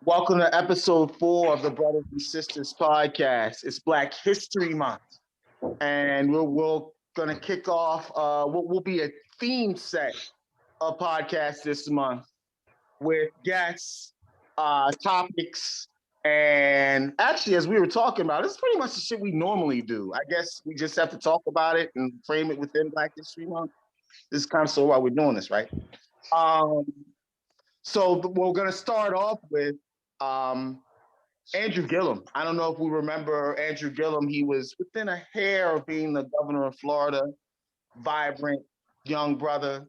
Welcome to episode 4 of the Brothers and Sisters podcast. It's Black History Month, and we're going to kick off what will be a theme set of podcasts this month with guests, topics, and actually, as we were talking about, it's pretty much the shit we normally do. I guess we just have to talk about it and frame it within Black History Month. This is kind of so why we're doing this, right? So we're going to start off with Andrew Gillum. I don't know if we remember Andrew Gillum. He was within a hair of being the governor of Florida. Vibrant young brother,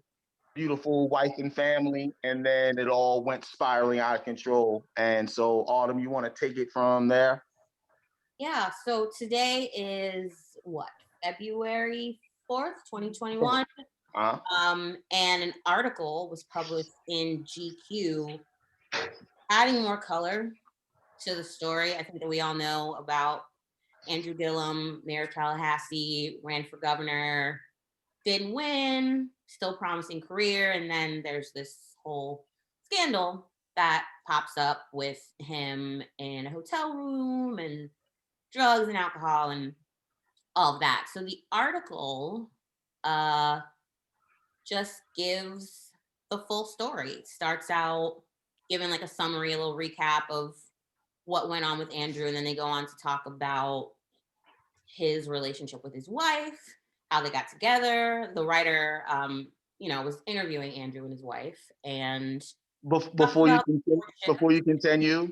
beautiful wife and family, and then it all went spiraling out of control. And so, Autumn, you want to take it from there? Yeah, so today is February 4th, 2021. And an article was published in GQ adding more color to the story. I think that we all know about Andrew Gillum, mayor of Tallahassee, ran for governor, didn't win, still promising career. And then there's this whole scandal that pops up with him in a hotel room and drugs and alcohol and all of that. So the article just gives the full story. It starts out giving like a summary, a little recap of what went on with Andrew, and then they go on to talk about his relationship with his wife, how they got together. The writer, was interviewing Andrew and his wife, and before you continue,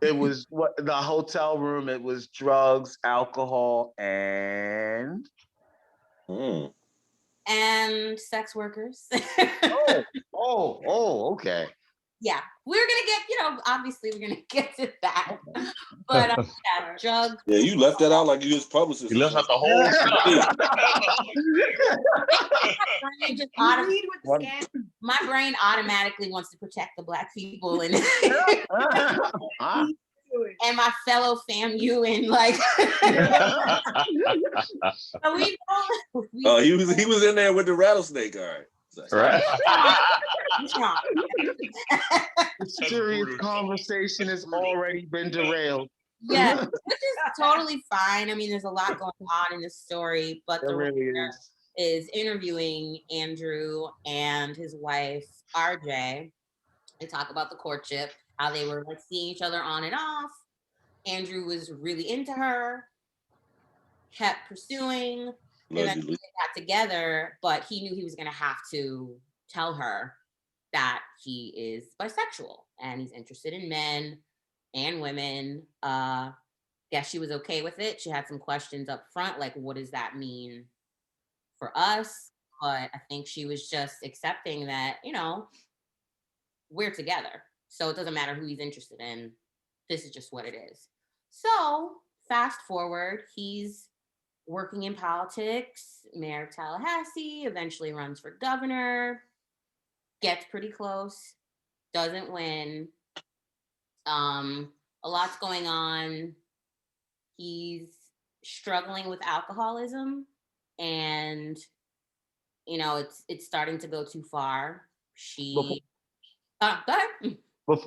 it was what the hotel room. It was drugs, alcohol, and sex workers. Okay. Yeah, we're gonna get, obviously we're gonna get to that. But drugs. Yeah, you left that out like you was publicist. You left out the whole stuff. My brain automatically wants to protect the Black people and and my fellow FAMU and like. He was in there with the rattlesnake. All right. Right. The serious conversation has already been derailed. Yeah, which is totally fine. I mean, there's a lot going on in this story, but the writer is interviewing Andrew and his wife, RJ. They talk about the courtship, how they were like seeing each other on and off. Andrew was really into her, kept pursuing. They eventually got together, but he knew he was going to have to tell her that he is bisexual and he's interested in men and women. Guess she was okay with it. She had some questions up front, like, what does that mean for us? But I think she was just accepting that, we're together. So it doesn't matter who he's interested in. This is just what it is. So fast forward, he's working in politics, mayor of Tallahassee, eventually runs for governor, gets pretty close, doesn't win. A lot's going on. He's struggling with alcoholism, and it's starting to go too far. Go ahead.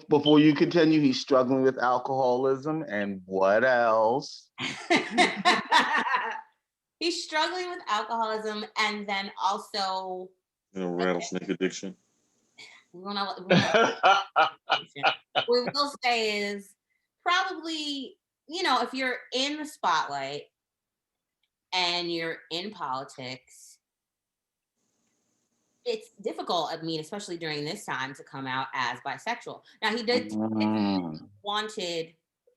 Before you continue, he's struggling with alcoholism, and what else? He's struggling with alcoholism, and then also rattlesnake addiction. What we will say is probably, if you're in the spotlight and you're in politics, it's difficult, I mean, especially during this time, to come out as bisexual. Now, he did wanted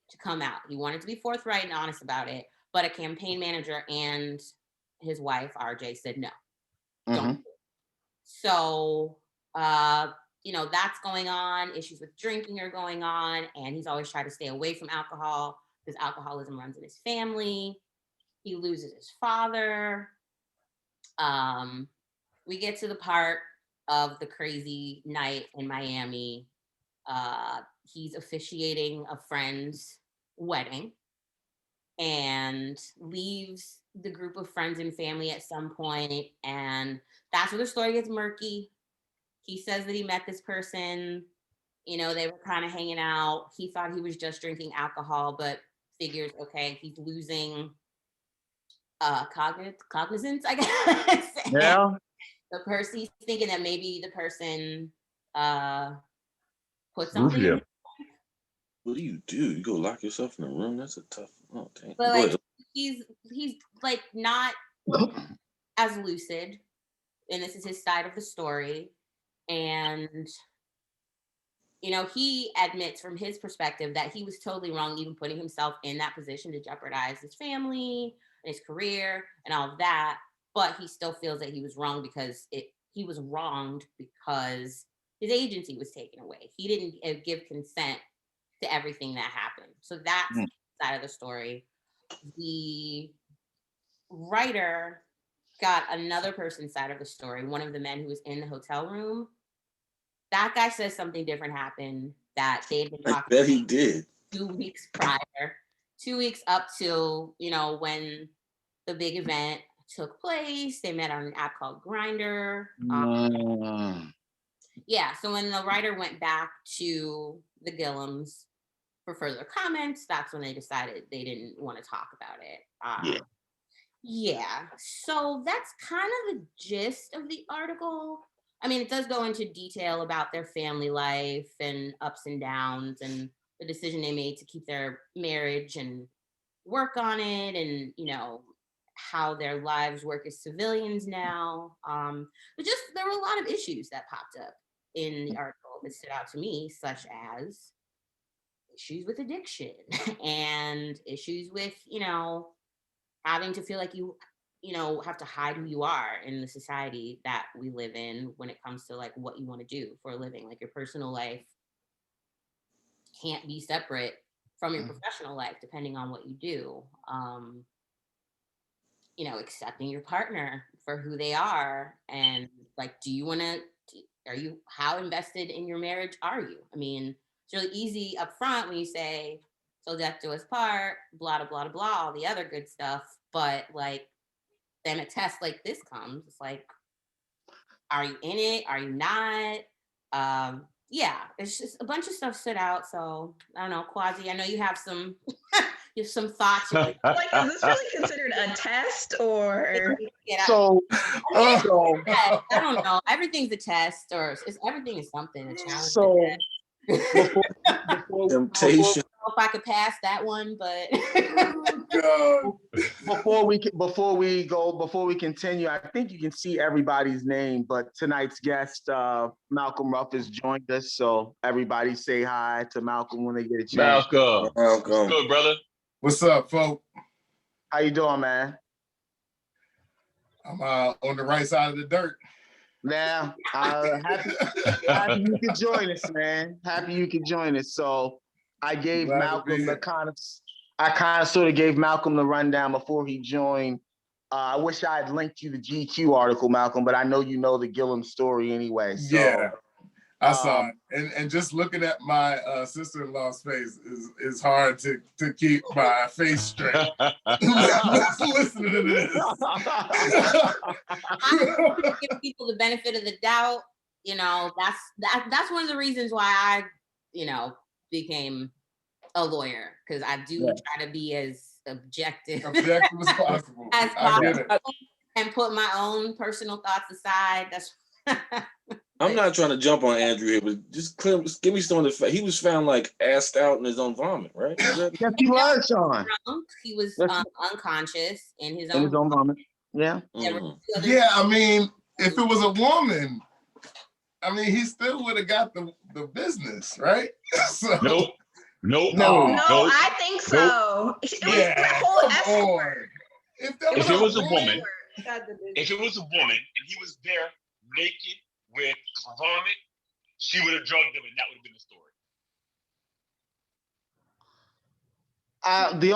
to come out. He wanted to be forthright and honest about it, but a campaign manager and his wife, RJ, said no. Don't. So, that's going on. Issues with drinking are going on, and he's always tried to stay away from alcohol because alcoholism runs in his family. He loses his father. We get to the part of the crazy night in Miami. He's officiating a friend's wedding and leaves the group of friends and family at some point, and that's where the story gets murky. He says that he met this person You know, they were kind of hanging out. He thought he was just drinking alcohol, but figures, okay, he's losing cognizance, I guess. Yeah. The person, he's thinking that maybe the person put something Rufio. What do? You go lock yourself in a room? That's a tough. Oh, dang. But like he's like not as lucid, and this is his side of the story. And you know, he admits from his perspective that he was totally wrong, even putting himself in that position to jeopardize his family and his career and all of that. But he still feels that he was wrong because he was wronged because his agency was taken away. He didn't give consent to everything that happened. So that's the side of the story. The writer got another person's side of the story, one of the men who was in the hotel room. That guy says something different happened, that they had been talking. I bet he did. 2 weeks prior, 2 weeks up till, you know, when the big event took place. They met on an app called Grindr. Yeah, so when the writer went back to the Gillums for further comments, that's when they decided they didn't want to talk about it. Yeah, so that's kind of the gist of the article. I mean, it does go into detail about their family life and ups and downs and the decision they made to keep their marriage and work on it, and, you know, how their lives work as civilians now. But just there were a lot of issues that popped up in the article that stood out to me, such as issues with addiction and issues with, you know, having to feel like you know, have to hide who you are in the society that we live in when it comes to like what you want to do for a living. Like your personal life can't be separate from your professional life, depending on what you do. You know, accepting your partner for who they are, and like, how invested in your marriage are you? I mean, it's really easy up front when you say, "So death do us part," blah blah blah blah, all the other good stuff. But like, then a test like this comes, it's like, are you in it? Are you not? Yeah, it's just a bunch of stuff stood out. So I don't know, Quasi, I know you have some you have some thoughts. Like, is this really considered a test or? So, I don't know. Everything's a test, or everything is something. A challenge. So, temptation. I don't know if I could pass that one, but before we continue, I think you can see everybody's name, but tonight's guest, Malcolm Ruff, has joined us. So everybody say hi to Malcolm when they get a chance. Malcolm. What's good, brother? What's up, folks? How you doing, man? I'm on the right side of the dirt. Now, happy you could join us, man. Happy you could join us. So I gave Malcolm I kind of sort of gave Malcolm the rundown before he joined. I wish I had linked you the GQ article, Malcolm, but I know you know the Gillum story anyway. So, yeah, I saw it. And just looking at my sister-in-law's face is hard to keep my face straight. Listening to this. I give people the benefit of the doubt. You know, that's one of the reasons why I, you know, became a lawyer, because I do try to be as objective as possible. And put my own personal thoughts aside. That's I'm not trying to jump on Andrew here, but just give me some of the fact. He was found like assed out in his own vomit, right? Yes, he was, Sean. He was unconscious in his own vomit. Yeah. Yeah, I mean, if it was a woman, I mean, he still would have got the business, right? So, No, I think so. It was the whole escort. If it was a woman and he was there naked with vomit, she would have drugged him, and that would have been the story. The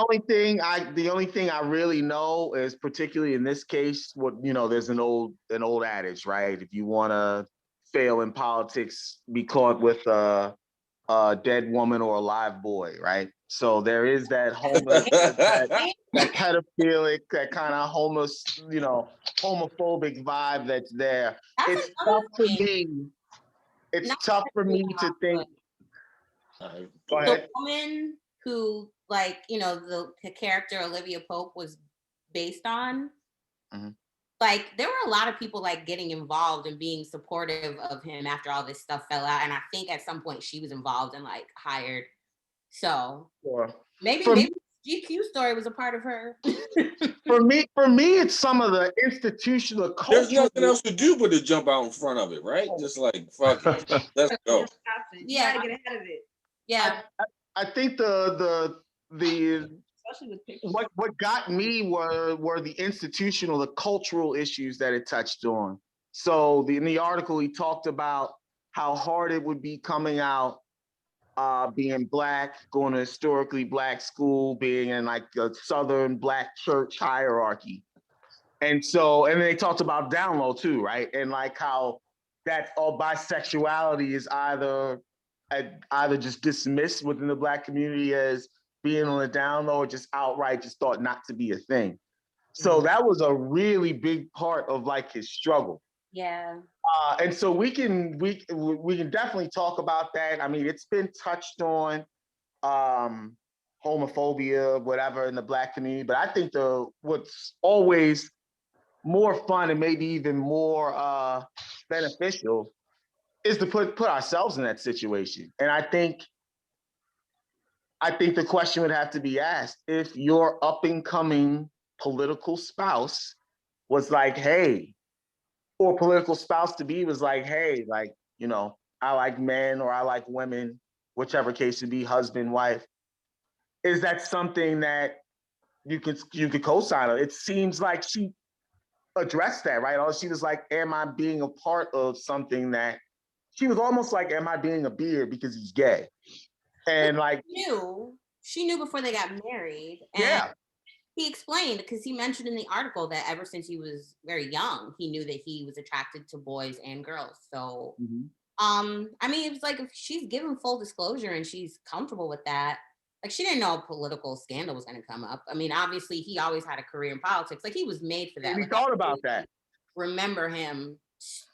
only thing I really know is, particularly in this case, there's an old adage, right? If you want to fail in politics, be caught with a dead woman or a live boy, right? So there is that homeless, that pedophilic, that kind of homeless, homophobic vibe that's there. It's tough for me to think. The woman who, like, you know, the character Olivia Pope was based on, like, there were a lot of people like getting involved and being supportive of him after all this stuff fell out. And I think at some point she was involved and like hired. So maybe GQ story was a part of her. For me, it's some of the institutional culture. There's nothing else to do but to jump out in front of it, right? Just like, fuck it. Let's go. Yeah, gotta get ahead of it. Yeah. I think the what got me were the institutional, the cultural issues that it touched on. So in the article, he talked about how hard it would be coming out, being Black, going to historically Black school, being in like a Southern Black church hierarchy. And they talked about down low too, right? And like how that all bisexuality is either just dismissed within the Black community as being on the down low, or just outright just thought not to be a thing. So that was a really big part of like his struggle. Yeah. And so we can definitely talk about that. I mean, it's been touched on, homophobia, whatever, in the Black community. But I think what's always more fun and maybe even more beneficial is to put ourselves in that situation. And I think the question would have to be asked, if your up and coming political spouse was like, hey, or political spouse to be was like, hey, like, you know, I like men or I like women, whichever case it be, husband, wife. Is that something that you could co-sign on? It seems like she addressed that, right? Or she was like, am I being a part of something that, she was almost like, am I being a beard because he's gay? And like, she knew before they got married. And he explained, because he mentioned in the article that ever since he was very young, he knew that he was attracted to boys and girls. So, I mean, it was like, if she's given full disclosure and she's comfortable with that, like, she didn't know a political scandal was going to come up. I mean, obviously, he always had a career in politics. Like, he was made for that. He like, thought about that. Remember him,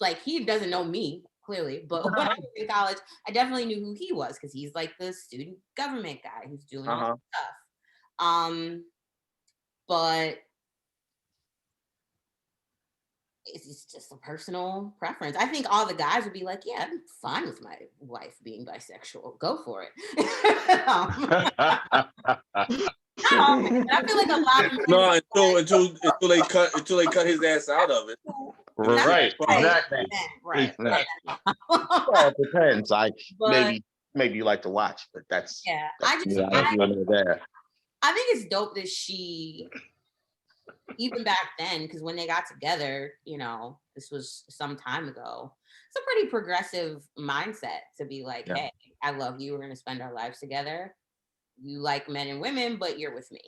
like, he doesn't know me, clearly, but when I was in college, I definitely knew who he was, because he's like the student government guy who's doing all this stuff. But it's just a personal preference. I think all the guys would be like, yeah, I'm fine with my wife being bisexual. Go for it. I feel like a lot of no, until they cut his ass out of it. Right, exactly. Right. Well, it depends. Like, maybe you like to watch, but that's I think it's dope that she, even back then, because when they got together, you know, this was some time ago, it's a pretty progressive mindset to be like, hey, I love you, we're gonna spend our lives together. You like men and women, but you're with me.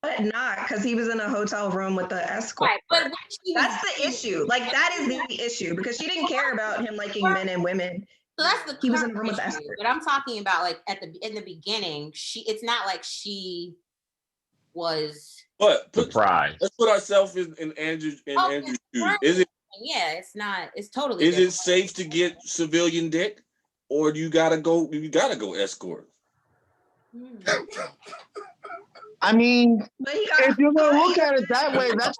But not, because he was in a hotel room with the escort. Right, but that's the issue. Like, that is the issue, because she didn't care about him liking men and women. So that's the he was in a room with the escort. But I'm talking about, like, in the beginning, it's not like she was. But surprised. Let's put ourselves in Andrew's shoes. Is it? Yeah, it's not. It's totally. Is it safe to get civilian dick, or do you gotta go? You gotta go escort. I mean, if you're gonna look at it that way, that's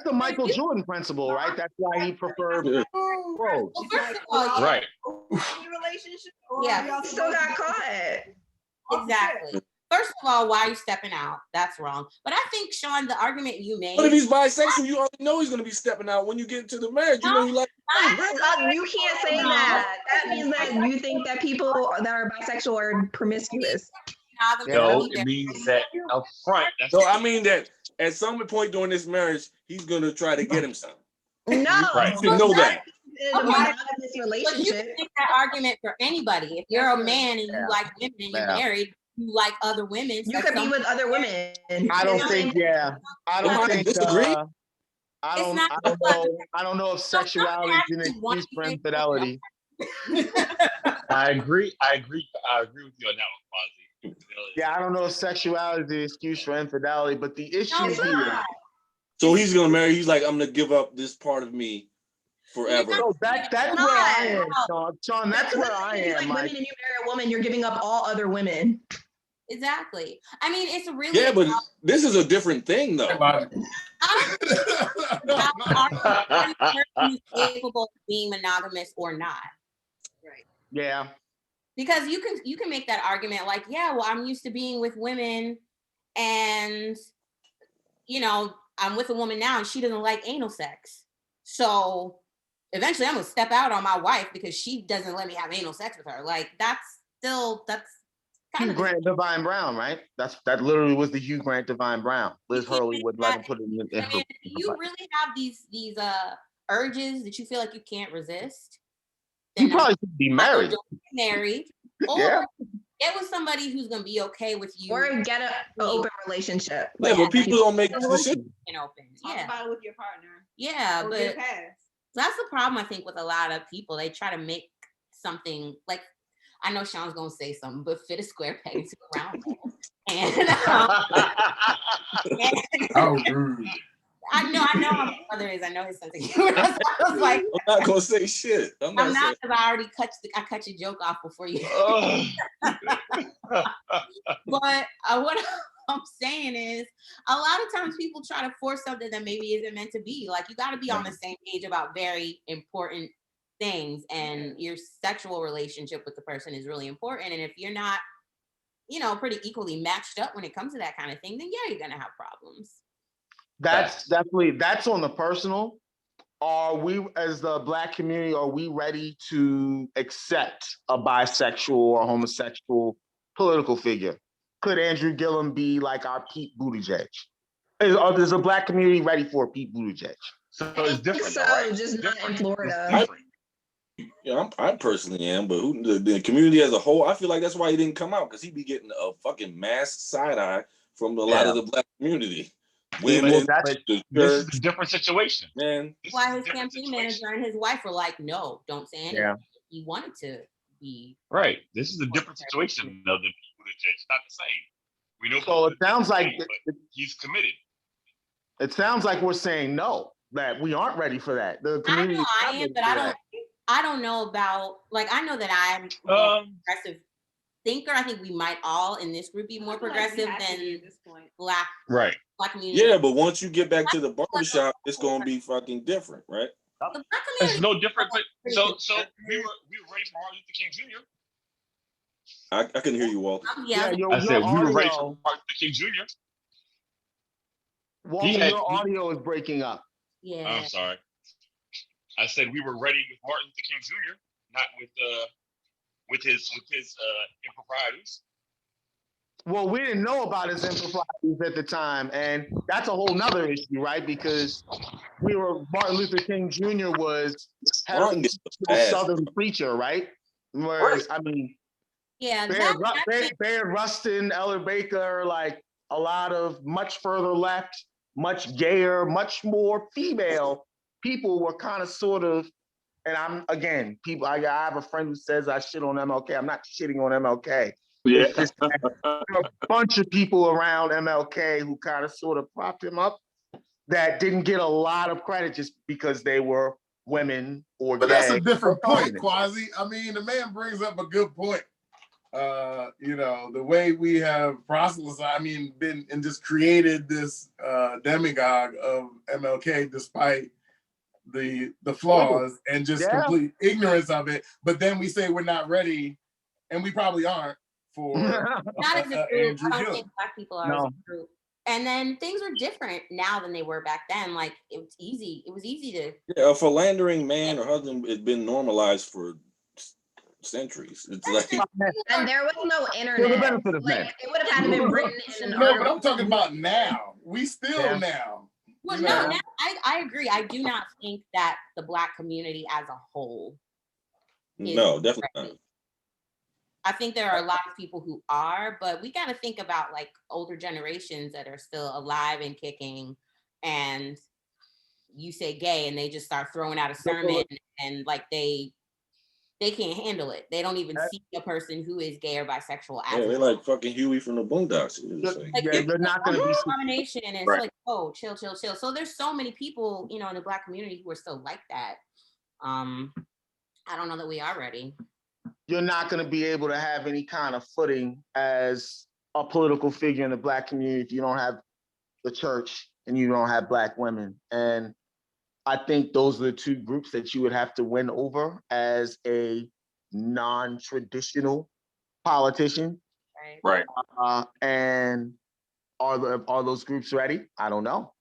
the Michael Jordan principle, right? That's why he preferred pros. Right. Relationship. Yeah, he still got caught. Exactly. First of all, why are you stepping out? That's wrong. But I think, Sean, the argument you made. But if he's bisexual, you already know he's gonna be stepping out when you get into the marriage. You know, you like. You can't say that. That means that you think that people that are bisexual are promiscuous. No, it means that up front. So I mean that at some point during this marriage, he's gonna try to get him some. No, right. You know that. This relationship. But you can make that argument for anybody. If you're a man and you like women and you're married, you like other women. You could be with other women. I don't think. I don't think. Disagree. I don't know if sexuality is an excuse for infidelity. I agree with you on that one, Fonzie. Yeah, I don't know if sexuality is an excuse for infidelity, but the issue here. So he's gonna marry. He's like, I'm gonna give up this part of me forever. So that's where I am, Sean. That's where I am. Like women, and you marry a woman, you're giving up all other women. Exactly. I mean, it's really but this is a different thing, though. are you person capable of being monogamous or not? Right. Yeah. Because you can make that argument like, yeah, well, I'm used to being with women, and I'm with a woman now, and she doesn't like anal sex. So eventually, I'm gonna step out on my wife because she doesn't let me have anal sex with her. Like that's kind Hugh Grant Divine Brown, right? That literally was the Hugh Grant Divine Brown. Liz Hurley would let him put it in her. You really have these urges that you feel like you can't resist. You probably should be married. Or get with somebody who's gonna be okay with you, or get an open relationship. Yeah, but people don't make the decision. Open. Talk about it with your partner. Yeah, but that's the problem I think with a lot of people. They try to make something like, I know Sean's gonna say something, but fit a square peg into a round hole. And how rude. I know how my brother is. I know his sense of humor. So I was like, I'm not gonna say shit. I'm not because I already cut your joke off before you. But what I'm saying is, a lot of times people try to force something that maybe isn't meant to be. Like, you got to be on the same page about very important things, and your sexual relationship with the person is really important. And if you're not, pretty equally matched up when it comes to that kind of thing, then yeah, you're gonna have problems. That's on the personal. Are we, as the Black community, are we ready to accept a bisexual or homosexual political figure? Could Andrew Gillum be like our Pete Buttigieg? Is the Black community ready for Pete Buttigieg? So it's different. So right? just not in Florida. I personally am, but the community as a whole, I feel like that's why he didn't come out, because he'd be getting a fucking mass side eye from a lot of the Black community. Women, this is a different situation, man. Why his campaign manager and his wife were like, "No, don't say anything." Yeah. He wanted to be right. This is a different situation than Pete Buttigieg. It's not the same. We know. So it sounds like he's committed. It sounds like we're saying no, that we aren't ready for that. The community. I am, but I don't know about, like, I know that I'm a progressive thinker. I think we might all in this group be more progressive than Black community. Yeah, but once you get back to the barbershop, it's gonna be fucking different, right? It's no different. But so we were ready for Martin Luther King Jr. I couldn't hear you, Walter. I said we were ready for Martin Luther King Jr. Walter, your audio is breaking up. Yeah. I'm sorry. I said we were ready with Martin Luther King Jr., not with his improprieties. Well, we didn't know about his improprieties at the time, and that's a whole nother issue, right? Because Martin Luther King Jr. was a Southern preacher, right? Whereas, I mean, Bayard Rustin, Eller Baker, like a lot of much further left, much gayer, much more female people were kind of sort of, and I have a friend who says I shit on MLK. I'm not shitting on MLK. Yeah. It's just a bunch of people around MLK who kind of sort of propped him up that didn't get a lot of credit just because they were women or But gay. that's a different point, Quasi. I mean, the man brings up a good point. The way we have proselytized, been and just created this demagogue of MLK despite the flaws and just complete ignorance of it. But then we say we're not ready, and we probably aren't for not as a group. I don't think Black people are as a group. And then things are different now than they were back then. Like it was easy to. Yeah, a philandering man or husband has been normalized for centuries. It's like, and there was no internet. Like it would have had to been written in an article. But I'm talking about now. We still now. Well, no, I agree. I do not think that the Black community as a whole. No, definitely not. I think there are a lot of people who are, but we got to think about like older generations that are still alive and kicking, and you say gay and they just start throwing out a sermon and like they can't handle it. They don't even see a person who is gay or bisexual as they're like fucking Huey from the Boondocks. Like, they're not going to be domination, and it's like, oh, chill. So there's so many people, in the Black community who are still like that. I don't know that we are ready. You're not going to be able to have any kind of footing as a political figure in the Black community if you don't have the church and you don't have Black women. And I think those are the two groups that you would have to win over as a non-traditional politician. Right. And are those groups ready? I don't know.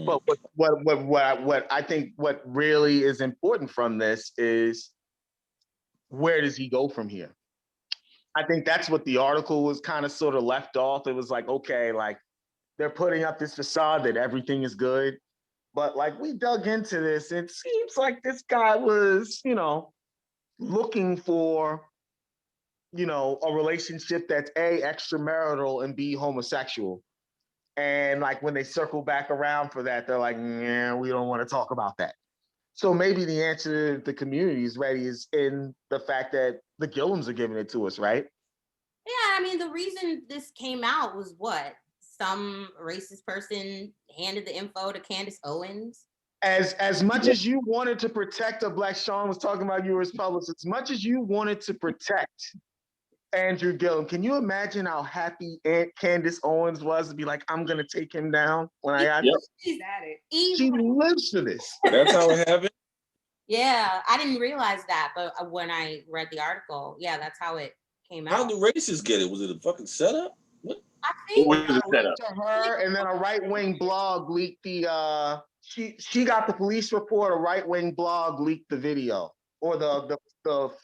But what I think what really is important from this is, where does he go from here? I think that's what the article was kind of sort of left off. It was like, okay, like they're putting up this facade that everything is good. But like we dug into this, it seems like this guy was, looking for, a relationship that's A, extramarital and B, homosexual. And like when they circle back around for that, they're like, yeah, we don't want to talk about that. So maybe the answer the community is ready is in the fact that the Gillums are giving it to us, right? Yeah, I mean, the reason this came out was what? Some racist person handed the info to Candace Owens. As much as you wanted to protect Sean was talking about you as publicist, as much as you wanted to protect Andrew Gillum, can you imagine how happy Aunt Candace Owens was to be like, I'm gonna take him down when I got this? She lives for this. That's how it happened. Yeah, I didn't realize that, but when I read the article, yeah, that's how it came out. How did racists get it? Was it a fucking setup? What? I think It was a setup. To her, and then a right-wing blog leaked the she got the police report, a right-wing blog leaked the video or the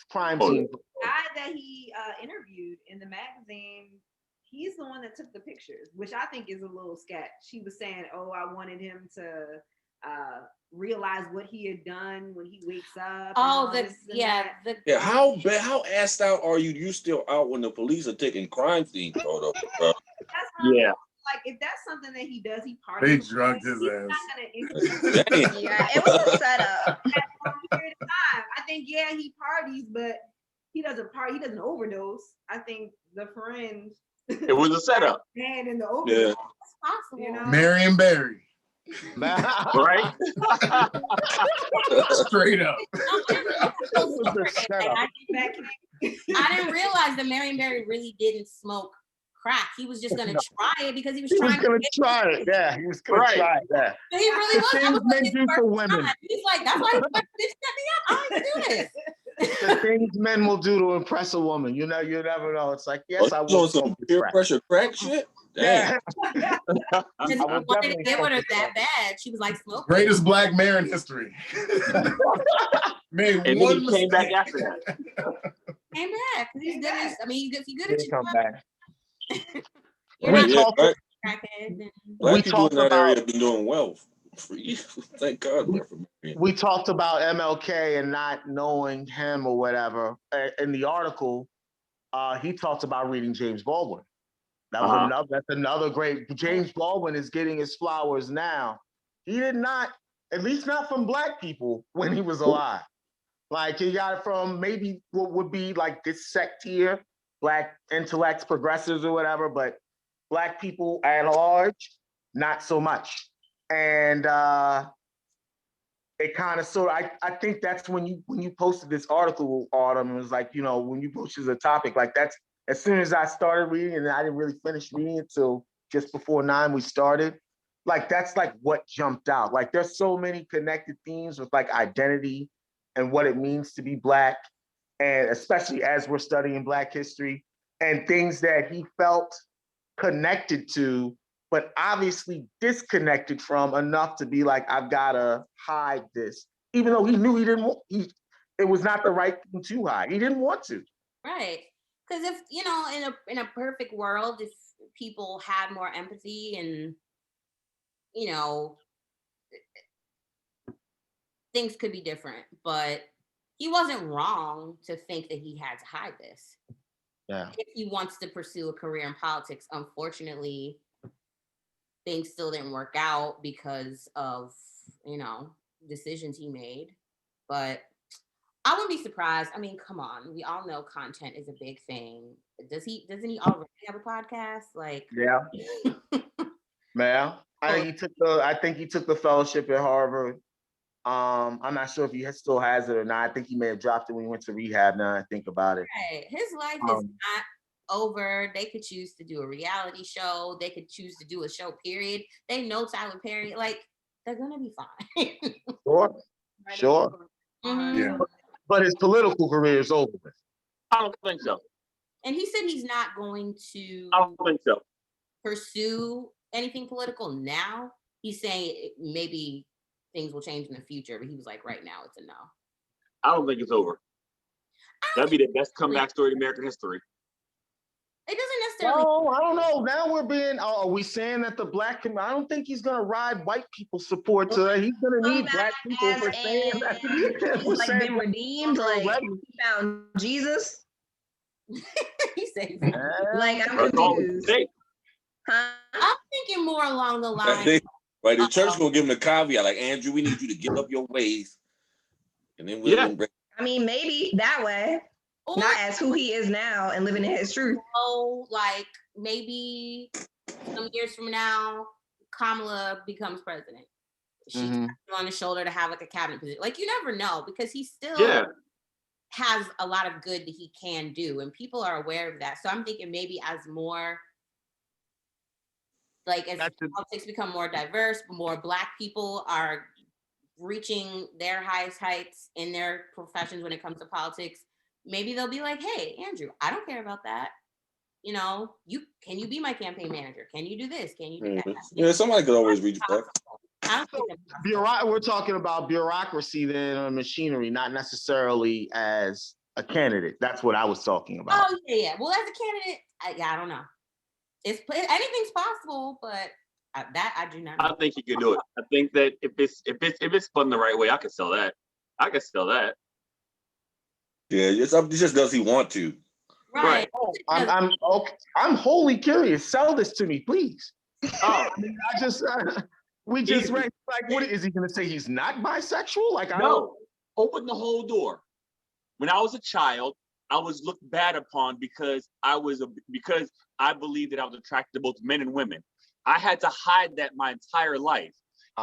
crime scene. The guy that he interviewed in the magazine, he's the one that took the pictures, which I think is a little sketch. He was saying, oh, I wanted him to realize what he had done when he wakes up. Oh, how assed out are you? You still out when the police are taking crime scene photos, bro? Yeah. Like if that's something that he does, he parties. They drugged his ass. Yeah, it was a setup. I think he parties, but he doesn't party. He doesn't overdose. I think the friend. It was a setup. Man, in the overdose. Yeah. It's possible. You know? Marion Barry. Right? Straight up. I didn't realize that Marion Barry really didn't smoke crack. He was just going to try it because he was trying to try it. Yeah, he was going to try it. Yeah. But he really was. Things men do for women. He's like, that's why he's like, bitch, set me up. I don't do this. The things men will do to impress a woman. You never know. It's like, yes, I will. Some peer pressure crack shit. Yeah. Because he wanted to get with her that bad. She was like, smoke. Greatest Black mayor in history. Made and one then he came back after that. Came back. He's good. I mean, if you're good at your come back. Black people in that area have been doing well for years. Thank God. We talked about MLK and not knowing him or whatever. In the article, he talked about reading James Baldwin. That's another great. James Baldwin is getting his flowers now. He did not, at least not from Black people when he was alive. Like he got it from maybe what would be like this sect here, Black intellects, progressives or whatever, but Black people at large, not so much. And it kind of I think that's when you posted this article, Autumn, it was like, when you posted the topic, like that's as soon as I started reading, and I didn't really finish reading until just before 9 we started. Like that's like what jumped out. Like there's so many connected themes with like identity and what it means to be Black, and especially as we're studying Black history, and things that he felt connected to, but obviously disconnected from enough to be like, I've gotta hide this, even though he knew it was not the right thing to hide. He didn't want to. Right. Because if, in a perfect world, if people had more empathy and, things could be different. But he wasn't wrong to think that he had to hide this. Yeah. If he wants to pursue a career in politics, unfortunately, things still didn't work out because of, decisions he made. But I wouldn't be surprised. I mean, come on. We all know content is a big thing. Doesn't he already have a podcast? Like, yeah. Man, I think he took the fellowship at Harvard. I'm not sure if he still has it or not. I think he may have dropped it when he went to rehab. Now I think about it. Right. His life is not over. They could choose to do a reality show. They could choose to do a show, period. They know Tyler Perry. Like, they're going to be fine. Sure. Mm-hmm. Yeah. But his political career is over with. I don't think so. And he said he's not going to I don't think so. pursue anything political now. He's saying maybe things will change in the future, but he was like, right now it's a no. I don't think it's over. That'd be the best comeback story in American history. It doesn't necessarily. Oh, I don't know. Now we're being. Are we saying that the black? I don't think he's gonna ride white people support today. He's gonna need black people for saying that. He's like been redeemed. Like he found Jesus. He said, like I'm confused. Huh? I'm thinking more along the line. Right, the church gonna give him the caveat, like, Andrew, we need you to give up your ways, and then we'll embrace. I mean, maybe that way, not as who he is now and living in his truth. Oh, like maybe some years from now, Kamala becomes president. She's on the shoulder to have like a cabinet position. Like, you never know, because he still has a lot of good that he can do, and people are aware of that. So I'm thinking maybe as more, like, as politics become more diverse, more black people are reaching their highest heights in their professions when it comes to politics, maybe they'll be like, hey, Andrew, I don't care about that. You know, can you be my campaign manager? Can you do this? Can you do that? Yeah, somebody could always reach back. We're talking about bureaucracy then, or machinery, not necessarily as a candidate. That's what I was talking about. Oh yeah. Well, as a candidate, I don't know. Anything's possible, but that I do not know. I think he could do it. I think that if it's spun the right way, I could sell that. Yeah, it just does he want to. Right. Oh, I'm wholly curious. Sell this to me, please. Oh, I mean, we just read, like, what is he going to say? He's not bisexual? Like, open the whole door. When I was a child, I was looked bad upon because I believed that I was attracted to both men and women. I had to hide that my entire life,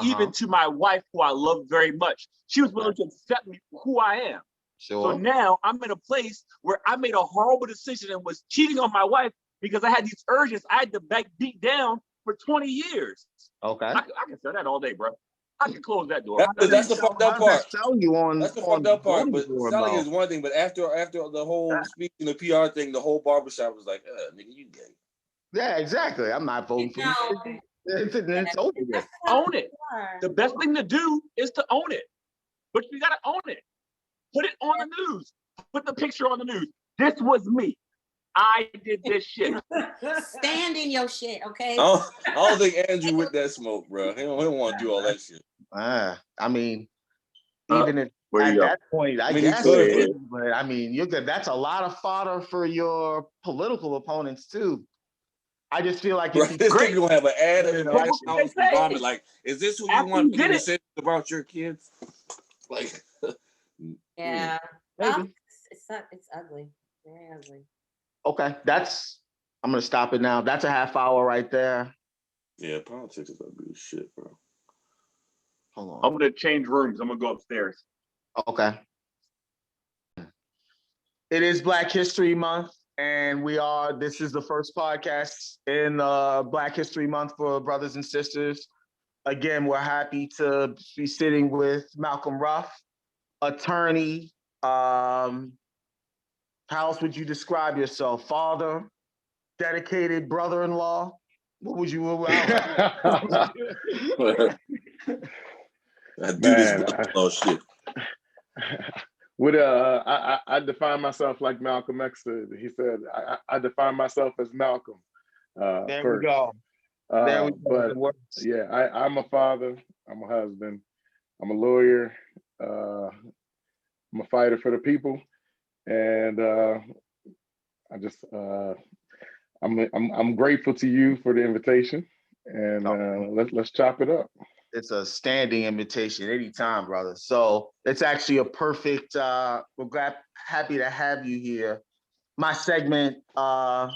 even to my wife, who I love very much. She was willing to accept me for who I am. Sure. So now I'm in a place where I made a horrible decision and was cheating on my wife because I had these urges I had to back deep down for 20 years. Okay. I can sell that all day, bro. I can close that door. That's the fucked up part. That's the fucked up part. But selling is one thing. But after the whole speech and the PR thing, the whole barbershop was like, nigga, you gay. Yeah, exactly. I'm not voting for you. It's over with. Own it. The best thing to do is to own it. But you gotta own it. Put it on the news. Put the picture on the news. This was me. I did this shit. Stand in your shit, okay? I don't think Andrew with that smoke, bro. He don't want to do all that shit. I mean, even at that point, I guess. But I mean, you're good. That's a lot of fodder for your political opponents too. I just feel like this nigga gonna have an ad in the White House comment, like, "Is this who you want people to say about your kids?" Like, yeah, it's ugly, very ugly. Okay, I'm gonna stop it now. That's a half hour right there. Yeah, politics is ugly as shit, bro. Hold on. I'm gonna change rooms. I'm gonna go upstairs. Okay. It is Black History Month, and this is the first podcast in Black History Month for brothers and sisters. Again, we're happy to be sitting with Malcolm Ruff, attorney. How else would you describe yourself? Father, dedicated brother-in-law? What would you? I do this shit. I define myself like Malcolm X said. He said, I define myself as Malcolm. There first. we go. There we go. But yeah, I'm a father. I'm a husband. I'm a lawyer. I'm a fighter for the people. And I'm grateful to you for the invitation, and let's chop it up. It's a standing invitation anytime, brother. So it's actually a perfect. We're happy to have you here. My segment that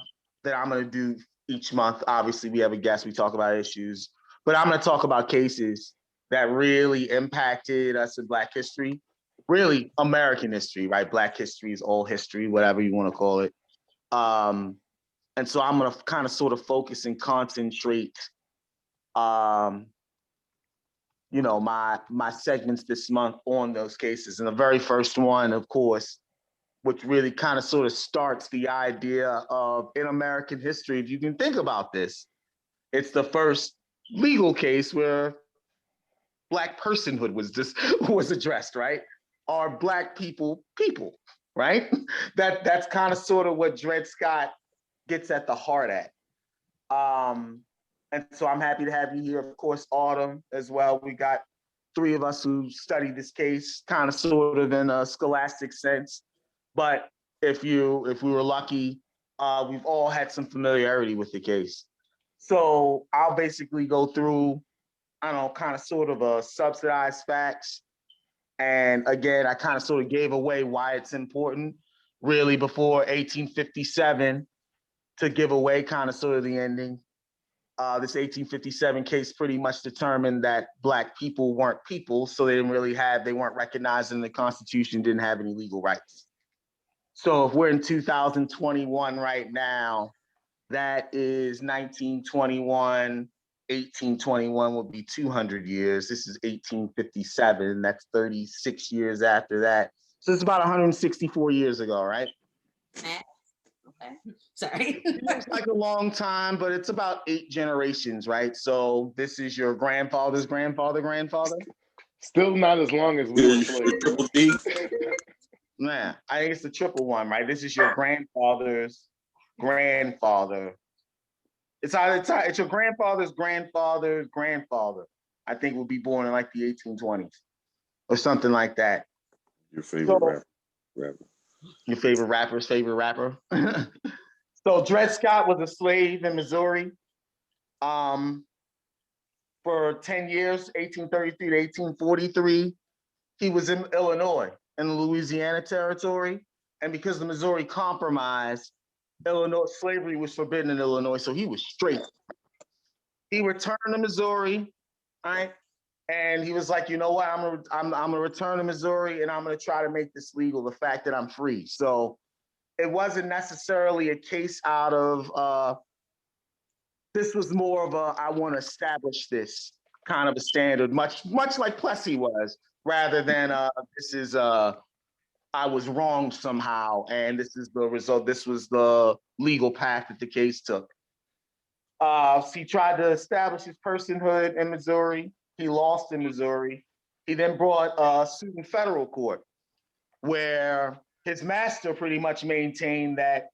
I'm going to do each month. Obviously, we have a guest. We talk about issues, but I'm going to talk about cases. that really impacted us in Black history, really American history, right? Black history is all history, whatever you want to call it. And so I'm going to kind of sort of focus and concentrate, my segments this month on those cases. And the very first one, of course, which really kind of sort of starts the idea of in American history, if you can think about this, it's the first legal case where Black personhood was addressed, right? Are Black people, right? That's kind of sort of what Dred Scott gets at the heart at. And so I'm happy to have you here, of course, Autumn as well. We got three of us who studied this case, kind of sort of in a scholastic sense. But if we were lucky, we've all had some familiarity with the case. So I'll basically go through, I don't know, kind of sort of a subsidized facts. And again, I kind of sort of gave away why it's important really before 1857 to give away kind of sort of the ending. This 1857 case pretty much determined that Black people weren't people, so they weren't recognized in the Constitution, didn't have any legal rights. So if we're in 2021 right now, that is 1921, 1821 would be 200 years. This is 1857, that's 36 years after that. So it's about 164 years ago, right? Okay. Sorry. It's like a long time, but it's about 8 generations, right? So this is your grandfather's grandfather. Still not as long as we were slaves. Nah, I think it's the triple one, right? This is your grandfather's grandfather. It's your grandfather's grandfather's grandfather. I think will be born in like the 1820s or something like that. Your favorite rapper. Your favorite rapper's favorite rapper. So Dred Scott was a slave in Missouri for 10 years, 1833 to 1843. He was in Illinois, in the Louisiana Territory. And because the Missouri Compromise, slavery was forbidden in Illinois, so he was straight. He returned to Missouri, right? And he was like, you know what, I'm gonna return to Missouri and I'm gonna try to make this legal, the fact that I'm free. So it wasn't necessarily a case out of, this was more of a, I want to establish this kind of a standard, much like Plessy was, rather than this is, I was wronged somehow, and this is the result, this was the legal path that the case took. So he tried to establish his personhood in Missouri. He lost in Missouri. He then brought a suit in federal court where his master pretty much maintained that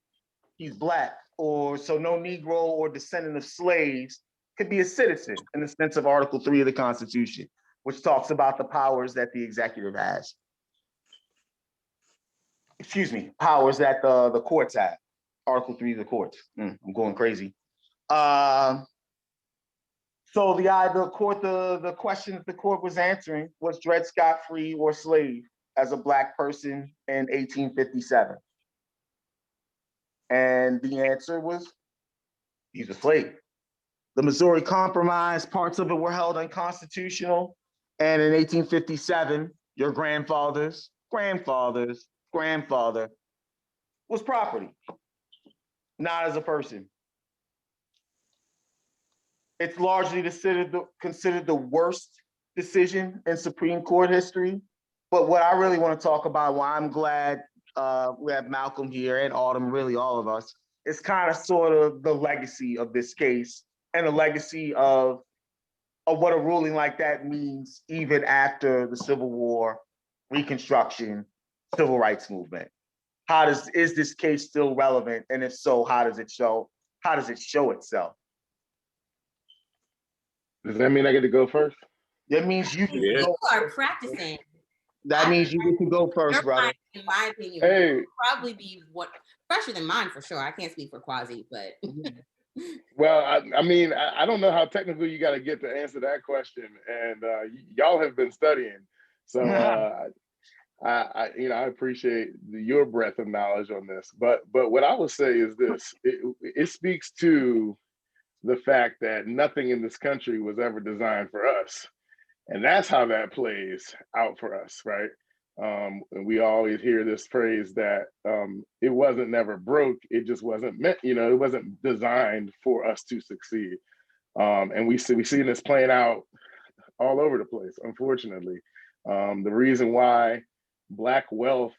he's Black, or so no Negro or descendant of slaves could be a citizen in the sense of Article 3 of the Constitution, which talks about the powers that the executive has. Excuse me, powers that the courts have. Article 3 of the courts. I'm going crazy. So the question that the court was answering was Dred Scott free or slave as a Black person in 1857? And the answer was, he's a slave. The Missouri Compromise, parts of it were held unconstitutional. And in 1857, your grandfather's grandfather was property, not as a person. It's largely considered the worst decision in Supreme Court history. But what I really want to talk about, why I'm glad we have Malcolm here and Autumn, really all of us, is kind of sort of the legacy of this case and the legacy of what a ruling like that means even after the Civil War, Reconstruction, Civil Rights Movement. Is this case still relevant? And if so, how does it show itself? Does that mean I get to go first? That means you are practicing. That means you get to go first, brother. In my opinion, will probably be fresher than mine for sure. I can't speak for Quasi, but well, I mean, I don't know how technical you got to get to answer that question, and y'all have been studying, so I appreciate your breadth of knowledge on this. But what I will say is this: it speaks to the fact that nothing in this country was ever designed for us. And that's how that plays out for us, right? And we always hear this phrase that it wasn't never broke, it just wasn't meant, it wasn't designed for us to succeed. And we see this playing out all over the place, unfortunately. The reason why Black wealth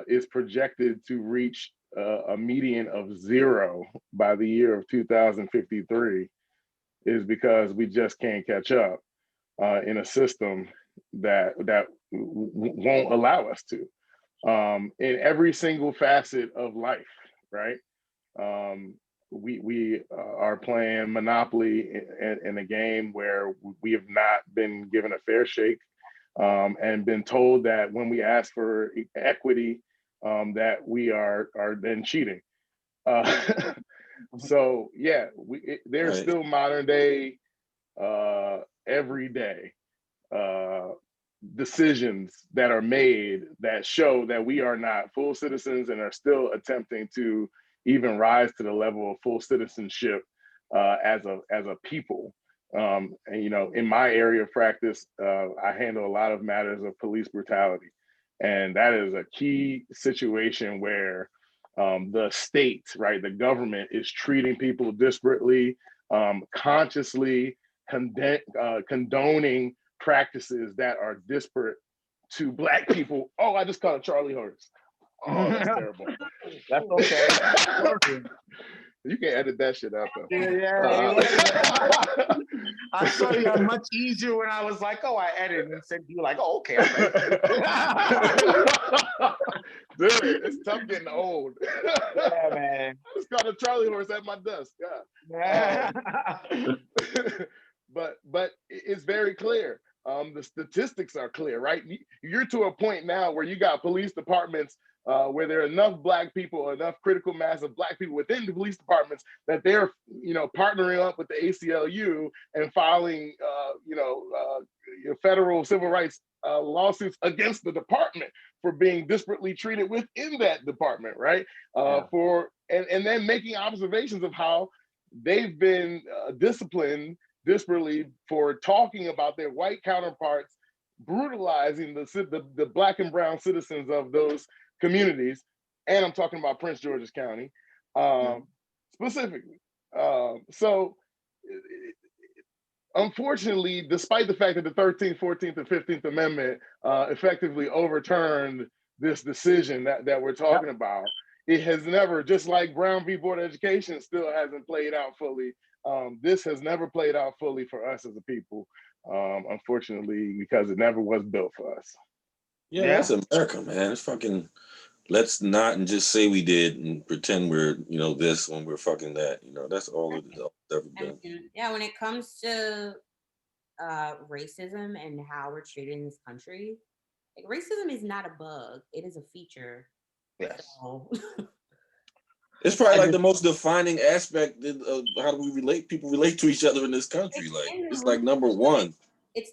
is projected to reach a median of 0 by the year of 2053 is because we just can't catch up in a system that won't allow us to in every single facet of life, right? We are playing Monopoly in a game where we have not been given a fair shake and been told that when we ask for equity, that we are then cheating. So yeah, there's still modern day, every day decisions that are made that show that we are not full citizens and are still attempting to even rise to the level of full citizenship as a people. And in my area of practice, I handle a lot of matters of police brutality, and that is a key situation where the state, right, the government is treating people disparately, consciously condoning practices that are disparate to Black people. Oh, I just called a Charlie horse. Oh, that's terrible. That's okay. You can edit that shit out though. Yeah. I saw you much easier when I was like, oh, I edited, and said you were like, oh, okay. Dude, it's tough getting old. Yeah, man. I just called a Charlie horse at my desk. Yeah. But it's very clear. The statistics are clear, right? You're to a point now where you got police departments where there are enough Black people, enough critical mass of Black people within the police departments that they're, partnering up with the ACLU and filing, federal civil rights lawsuits against the department for being disparately treated within that department, right? And then making observations of how they've been disciplined disparately for talking about their white counterparts brutalizing the Black and brown citizens of those communities. And I'm talking about Prince George's County specifically. So unfortunately, despite the fact that the 13th, 14th, and 15th Amendment effectively overturned this decision that we're talking about, it has never, just like Brown v. Board of Education still hasn't played out fully, this has never played out fully for us as a people, unfortunately, because it never was built for us. Yeah, that's America, man. It's fucking, let's not and just say we did and pretend we're, this when we're fucking that. That's all it's ever been. Yeah, when it comes to racism and how we're treated in this country, like, racism is not a bug. It is a feature. Yes. So. It's probably like the most defining aspect of how do we relate, people relate to each other in this country. Like, it's like number one. I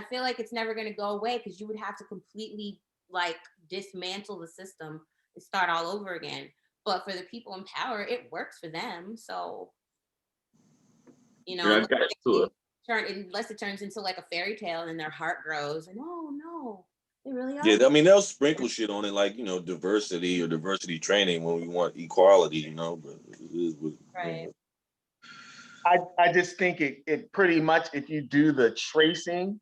feel like it's never going to go away because you would have to completely dismantle the system and start all over again. But for the people in power, it works for them. So, unless it turns into like a fairy tale and their heart grows and oh no, they really are. Yeah, I mean, they'll sprinkle shit on it like, diversity or diversity training when we want equality, but it is what, right. I just think it pretty much, if you do the tracing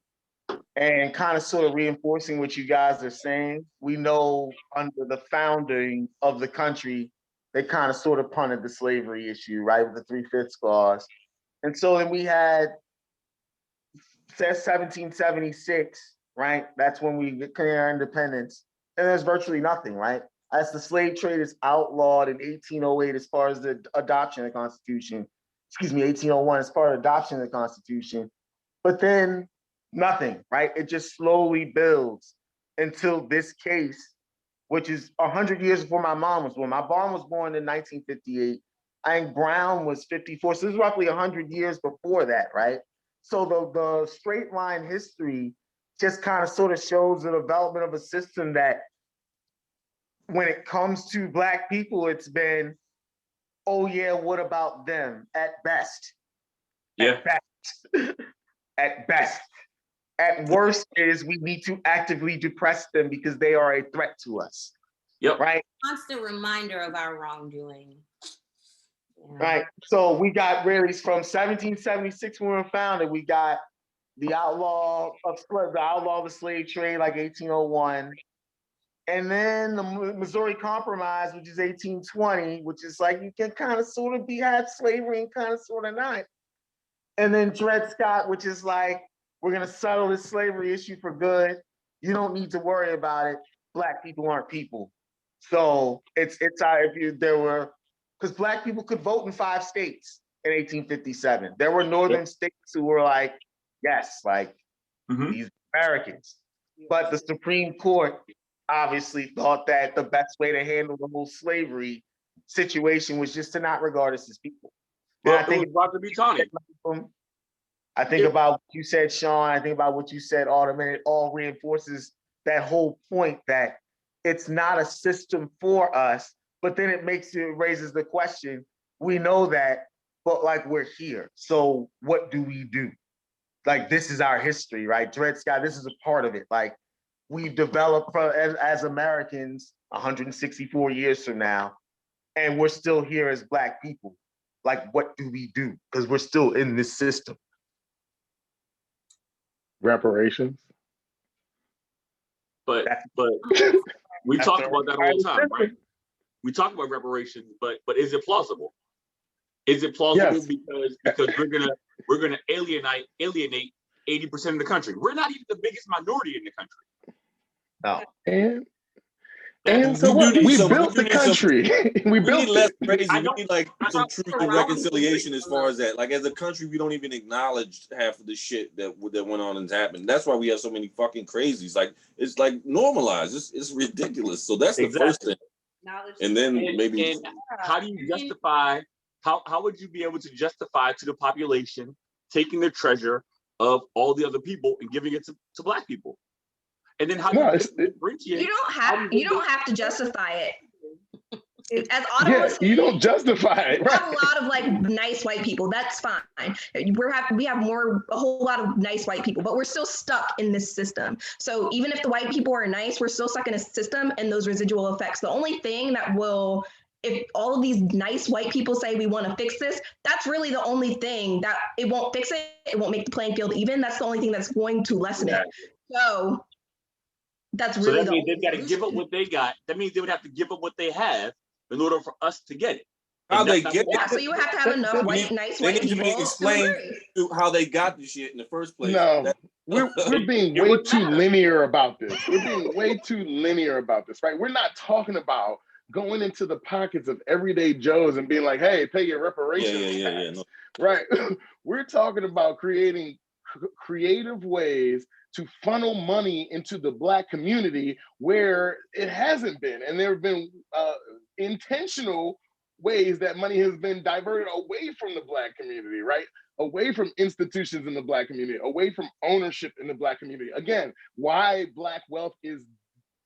and kind of sort of reinforcing what you guys are saying, we know under the founding of the country, they kind of sort of punted the slavery issue, right, with the 3/5 clause. And so then we had, says 1776, right? That's when we get our independence. And there's virtually nothing, right? As the slave trade is outlawed in 1808 as far as the adoption of the Constitution. 1801 as part of adoption of the Constitution, but then nothing, right? It just slowly builds until this case, which is 100 years before my mom was born. My mom was born in 1958. I think Brown was 54, so this is roughly 100 years before that, right? So the straight line history just kind of sort of shows the development of a system that when it comes to Black people, it's been, oh yeah, what about them at best? Yeah. At best. at best. At worst is we need to actively depress them because they are a threat to us. Yep. Right? Constant reminder of our wrongdoing. Yeah. Right. So we got rallies from 1776 when we were founded. We got the outlaw of the slave trade, like 1801. And then the Missouri Compromise, which is 1820, which is like you can kind of sort of have slavery and kind of sort of not. And then Dred Scott, which is like, we're gonna settle this slavery issue for good. You don't need to worry about it. Black people aren't people. So it's because Black people could vote in 5 states in 1857. There were northern states who were like, yes, like these Americans. But the Supreme Court obviously thought that the best way to handle the whole slavery situation was just to not regard us as people. Well, I think Roger B. Taney. I think about what you said, Sean. I think about what you said, Autumn, and it all reinforces that whole point that it's not a system for us, but then it raises the question, we know that, but like we're here. So what do we do? Like, this is our history, right? Dred Scott, this is a part of it. Like, we've developed as Americans 164 years from now, and we're still here as Black people. Like, what do we do? Because we're still in this system. Reparations. But we talk about that all the time, right? We talk about reparations, but is it plausible? Is it plausible? Yes. Because we're gonna alienate 80% of the country. We're not even the biggest minority in the country. No. And so what? We built the country. We built less crazy. We need like some truth and reconciliation as far as that. Like as a country, we don't even acknowledge half of the shit that went on and happened. That's why we have so many fucking crazies. Like it's like normalized. It's ridiculous. So that's the first thing. And then maybe how do you justify? How would you be able to justify to the population taking the treasure of all the other people and giving it to Black people? And then how do you differentiate? You don't have to justify it. As Autumn you don't justify it. We have a lot of like nice white people. That's fine. We have a whole lot of nice white people, but we're still stuck in this system. So even if the white people are nice, we're still stuck in a system and those residual effects. The only thing that will, if all of these nice white people say we want to fix this, that's really the only thing that it won't fix it. It won't make the playing field even. That's the only thing that's going to lessen it. So that's really that means they've got to give up what they got. That means they would have to give up what they have in order for us to get it. How they get it? Yeah, so you would have to have enough nice white people. They need to explain how they got the shit in the first place. No, we're being way too linear about this. We're being way too linear about this, right? We're not talking about going into the pockets of everyday Joes and being like, hey, pay your reparations. No. Right? We're talking about creating creative ways to funnel money into the Black community where it hasn't been. And there have been intentional ways that money has been diverted away from the Black community, right? Away from institutions in the Black community, away from ownership in the Black community. Again, why Black wealth is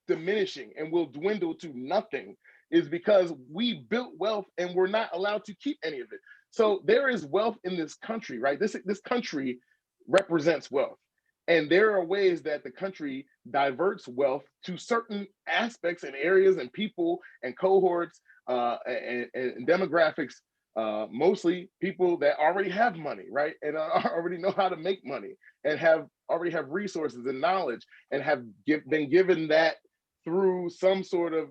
diminishing and will dwindle to nothing is because we built wealth and we're not allowed to keep any of it. So there is wealth in this country, right? This country represents wealth. And there are ways that the country diverts wealth to certain aspects and areas and people and cohorts and demographics, mostly people that already have money, right? And already know how to make money and already have resources and knowledge and have been given that through some sort of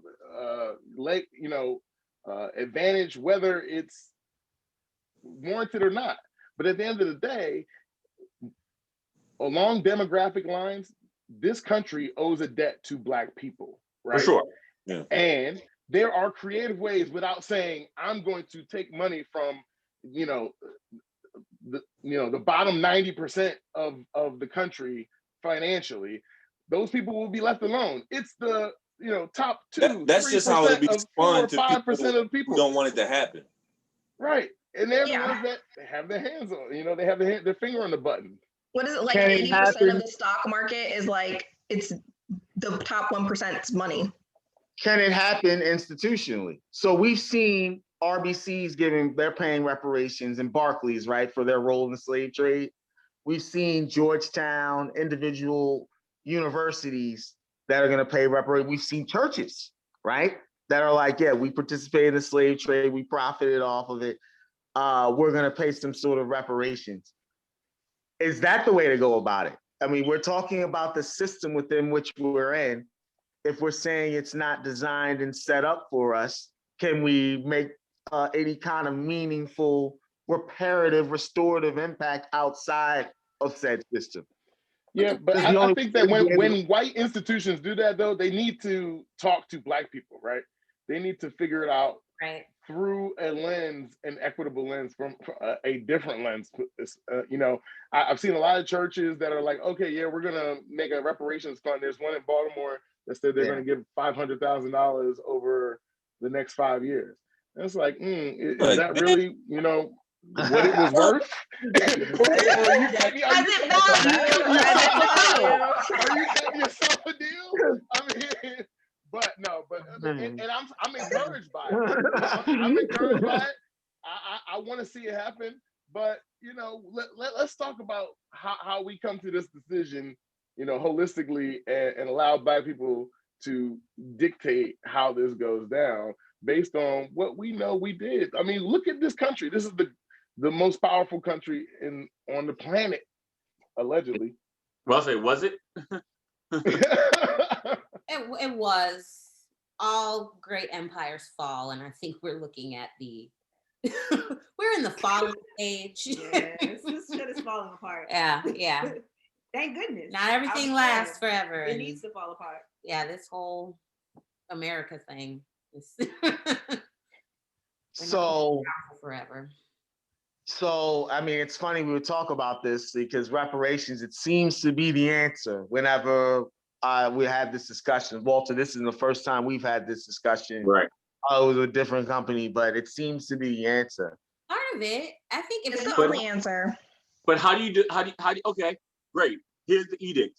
advantage, whether it's warranted or not. But at the end of the day, along demographic lines, this country owes a debt to Black people, right? For sure. Yeah. And there are creative ways without saying, I'm going to take money from, the bottom 90% of the country financially. Those people will be left alone. It's the, top 2, that's just how it'll be spun to 5% of the people who don't want it to happen. Right. And they're the ones that have their hands on, they have their finger on the button. What is it, like 80% of the stock market is like, it's the top 1%'s money. Can it happen institutionally? So we've seen RBCs they're paying reparations, and Barclays, right, for their role in the slave trade. We've seen Georgetown, individual universities that are going to pay reparations. We've seen churches, right, that are like, yeah, we participated in the slave trade, we profited off of it. We're going to pay some sort of reparations. Is that the way to go about it? I mean, we're talking about the system within which we're in. If we're saying it's not designed and set up for us, can we make any kind of meaningful, reparative, restorative impact outside of said system? Yeah, but I think that when white institutions do that, though, they need to talk to Black people, right? They need to figure it out through a lens, an equitable lens, from a different lens. You know, I've seen a lot of churches that are like, okay, yeah, we're gonna make a reparations fund. There's one in Baltimore that said they're gonna give $500,000 over the next 5 years. And it's like, is that really, you know, what it was worth? Are you cutting yourself a deal? I mean, but no, and I'm encouraged by it. I'm encouraged by it. I want to see it happen. But you know, let's talk about how we come to this decision, you know, holistically, and allow Black people to dictate how this goes down based on what we know we did. I mean, look at this country. This is the most powerful country on the planet, allegedly. Well, say, was it? It was. All great empires fall, and I think we're looking at we're in the falling stage. Yes, this shit is falling apart. Yeah. Thank goodness. Not everything lasts forever. It needs to fall apart. Yeah, this whole America thing is so forever. So, I mean, it's funny we would talk about this because reparations, it seems to be the answer whenever we had this discussion. Walter, this is the first time we've had this discussion. Right. It was a different company, but it seems to be the answer. Part of it, I think, it's the only answer. But how do you okay, great. Here's the edict.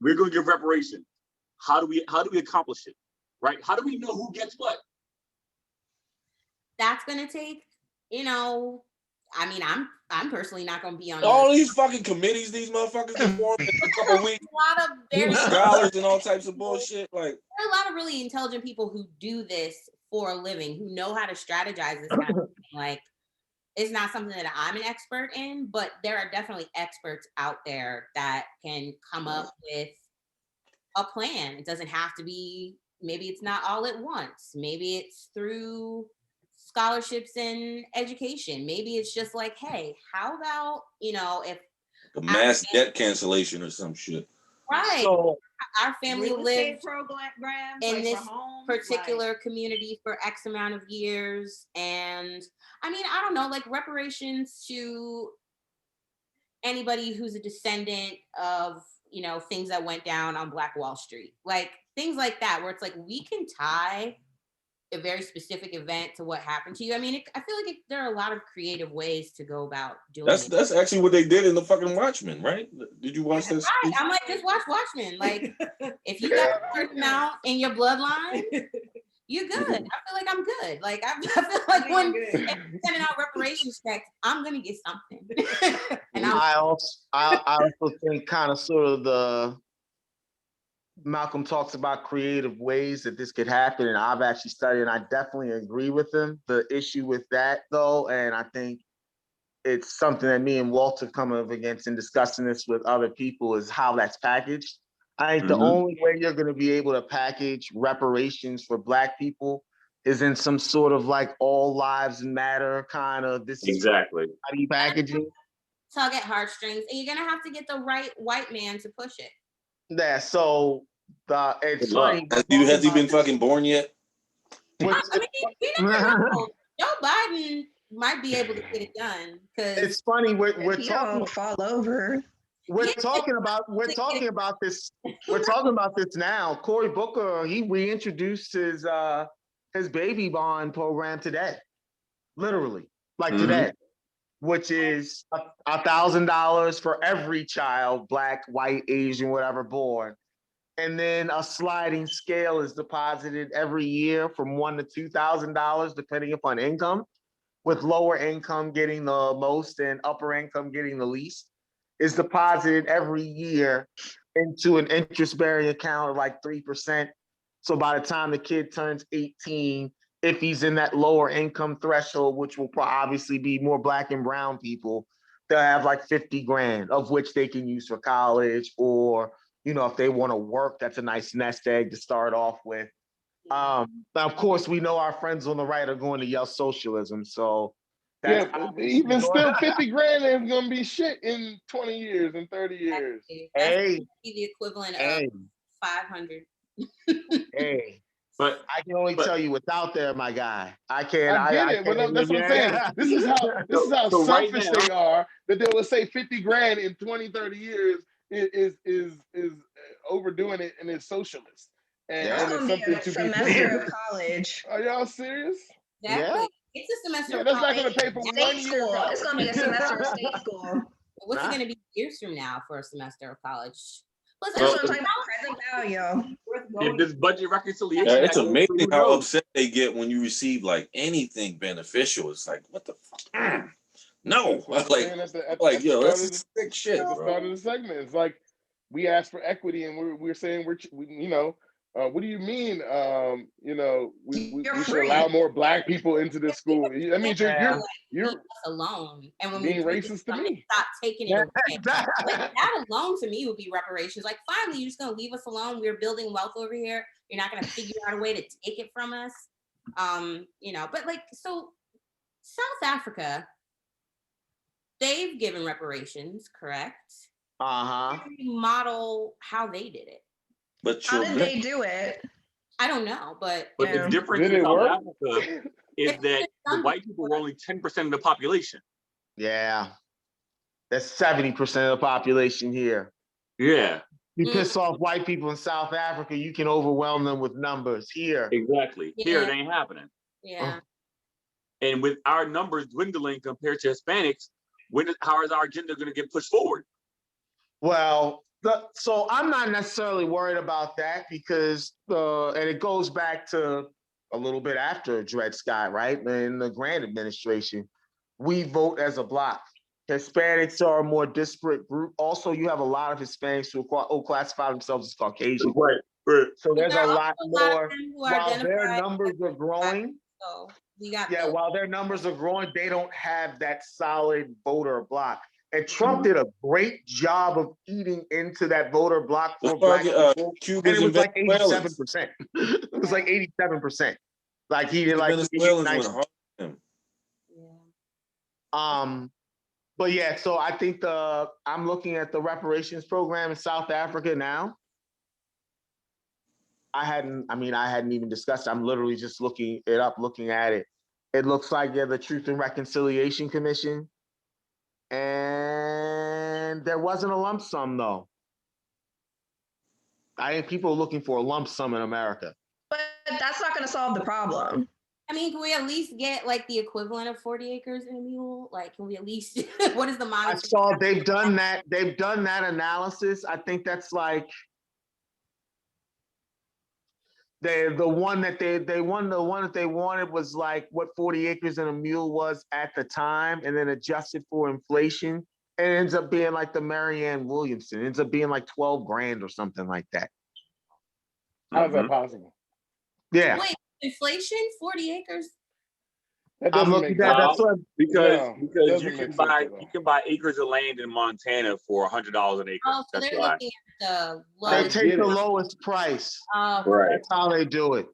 We're going to give reparations. How do we accomplish it? Right? How do we know who gets what? That's going to take, you know, I mean, I'm personally not going to be on all these fucking committees these motherfuckers have formed in a couple weeks. A lot of very scholars and all types of bullshit. Like, there are a lot of really intelligent people who do this for a living, who know how to strategize this kind of thing. Like, it's not something that I'm an expert in, but there are definitely experts out there that can come up with a plan. It doesn't have to be, maybe it's not all at once. Maybe it's through scholarships and education. Maybe it's just like, hey, how about, you know, if a mass debt cancellation or some shit. Right. So, our family lived programs in like this homes, particular community for X amount of years. And I mean, I don't know, like reparations to anybody who's a descendant of, you know, things that went down on Black Wall Street, like things like that, where it's like, we can tie a very specific event to what happened to you. I mean, I feel like there are a lot of creative ways to go about doing it. That's actually what they did in the fucking Watchmen, right? Did you watch this? Right. I'm like, just watch Watchmen. Like, if you got a certain amount in your bloodline, you're good. I feel like I'm good. Like, I feel like when sending out reparations checks, I'm gonna get something. And I also think kind of sort of Malcolm talks about creative ways that this could happen, and I've actually studied, and I definitely agree with him. The issue with that, though, and I think it's something that me and Walter come up against in discussing this with other people, is how that's packaged. I think the only way you're going to be able to package reparations for Black people is in some sort of like all lives matter kind of, this exactly is how you package it. Tug at heartstrings, and you're going to have to get the right white man to push it. Yeah, so it's funny. Has he been fucking born yet? I mean, you never know. Joe Biden might be able to get it done, because it's funny. We're talking fall over. We're talking about this. We're talking about this now. Cory Booker, he reintroduced his baby bond program today, literally, like today, which is $1,000 for every child, Black, white, Asian, whatever, born. And then a sliding scale is deposited every year from $1,000 to $2,000, depending upon income, with lower income getting the most and upper income getting the least. is deposited every year into an interest-bearing account of like 3%. So by the time the kid turns 18, if he's in that lower income threshold, which will obviously be more Black and brown people, they'll have like 50 grand, of which they can use for college, or, if they want to work, that's a nice nest egg to start off with. Now, of course, we know our friends on the right are going to yell socialism. So that's even still 50 grand ain't gonna be shit in 20 years and 30 years. That's the equivalent of 500. Hey. But I can only tell you what's out there, my guy. I can't. I get it, but that's what I'm saying. This is how So right selfish now- they are, that they will say 50 grand in 20, 30 years is overdoing it, and it's socialist. And It's it's gonna be something a to be semester of college. Are y'all serious? Exactly. Yeah. It's a semester. Yeah, of that's not college. gonna pay for State 1 year. school. It's gonna be a semester of state school. What's it going to be years from now for a semester of college? Listen, That's what I'm talking about. Present value. if this budget reconciliation, Yeah, it's that goes amazing through, who how knows? upset they get when you receive like anything beneficial. It's like, what the fuck? No, And at the yo, start this of is sick shit, at the bro. start of the segment, it's like we asked for equity, and we're saying what do you mean? We You're should free. allow more Black people into this school. That means you're leave us alone. And when being we do racist this, to me. stop taking it away. Like, that alone to me would be reparations. Like, finally, you're just gonna leave us alone. We're building wealth over here. You're not gonna figure out a way to take it from us. But like, so South Africa, they've given reparations, correct? Model how they did it. But How did they do it? I don't know, but the difference Did in it South work? Africa is that the white people were only 10% of the population. Yeah. That's 70% of the population here. Yeah. You piss off white people in South Africa, you can overwhelm them with numbers. Here. Exactly. Here it ain't happening. Yeah. And with our numbers dwindling compared to Hispanics, how is our agenda going to get pushed forward? Well, so I'm not necessarily worried about that because and it goes back to a little bit after Dred Scott, right? In the Grant administration, we vote as a bloc. Hispanics are a more disparate group. Also, you have a lot of Hispanics who classify themselves as Caucasian. Right. So there's a lot more. While their numbers are growing, so we got while their numbers are growing, they don't have that solid voter bloc. And Trump did a great job of eating into that voter bloc for Black people. Cubans and it was like Venezuelans. 87%. It was like 87%. Like he did like Venezuelans went hard on him. But yeah, so I think I'm looking at the reparations program in South Africa now. I hadn't even discussed it. I'm literally just looking at it. It looks like the Truth and Reconciliation Commission. And there wasn't a lump sum though. I think people are looking for a lump sum in America. But that's not going to solve the problem. I mean, can we at least get like the equivalent of 40 acres in a mule? Like, can we at least, what is the monetary? I saw they've done that analysis. I think that's like the one that they wanted was like what 40 acres in a mule was at the time, and then adjusted for inflation. And it ends up being like the Marianne Williamson. It ends up being like 12 grand or something like that. How's that possible? Yeah. Wait, inflation, 40 acres? That doesn't make sense. Because you can buy acres of land in Montana for $100 an acre. Oh, so that's they're why. looking at the They take the lowest price. Right. That's how they do it.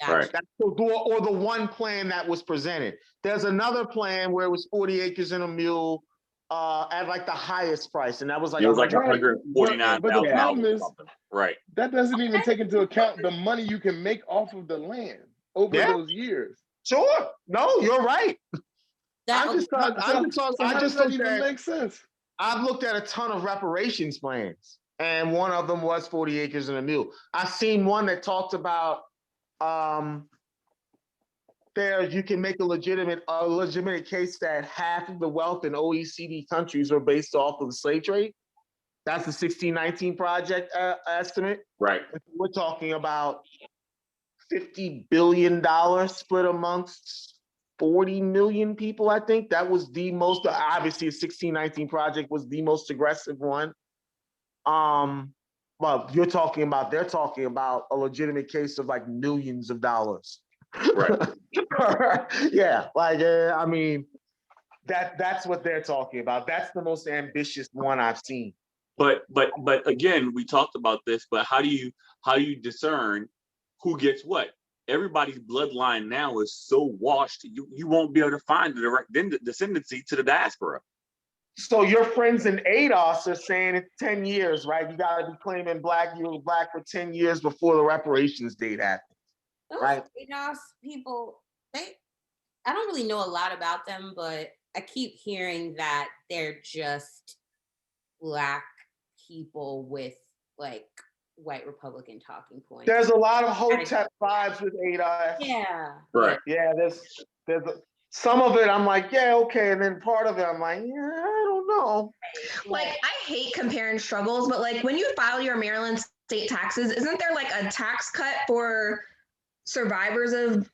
Right. That's or the one plan that was presented. There's another plan where it was 40 acres in a mule at like the highest price, and that was like it was like $149,000. But the problem is, right, that doesn't even take into account the money you can make off of the land over those years. Sure. No, you're right. How does that even make sense? I've looked at a ton of reparations plans, and one of them was 40 acres in a mule. I've seen one that talked about there you can make a legitimate case that half of the wealth in OECD countries are based off of the slave trade. That's the 1619 Project estimate. Right. We're talking about $50 billion split amongst 40 million people, I think. That was the most, obviously, the 1619 Project was the most aggressive one. Well, they're talking about a legitimate case of like millions of dollars. Right. Yeah, like, I mean, that's what they're talking about. That's the most ambitious one I've seen. But again, we talked about this, but how do you discern who gets what? Everybody's bloodline now is so washed, you won't be able to find the direct descendancy to the diaspora. So your friends in ADOS are saying it's 10 years, right? You got to be claiming you were black for 10 years before the reparations date happens, right? ADOS people, I don't really know a lot about them, but I keep hearing that they're just black people with like white Republican talking points. There's a lot of Hotep vibes with ADOS. Yeah. Right. Yeah, there's some of it I'm like, yeah, okay. And then part of it I'm like, yeah, I don't know. Like, I hate comparing struggles, but like when you file your Maryland state taxes, isn't there like a tax cut for survivors of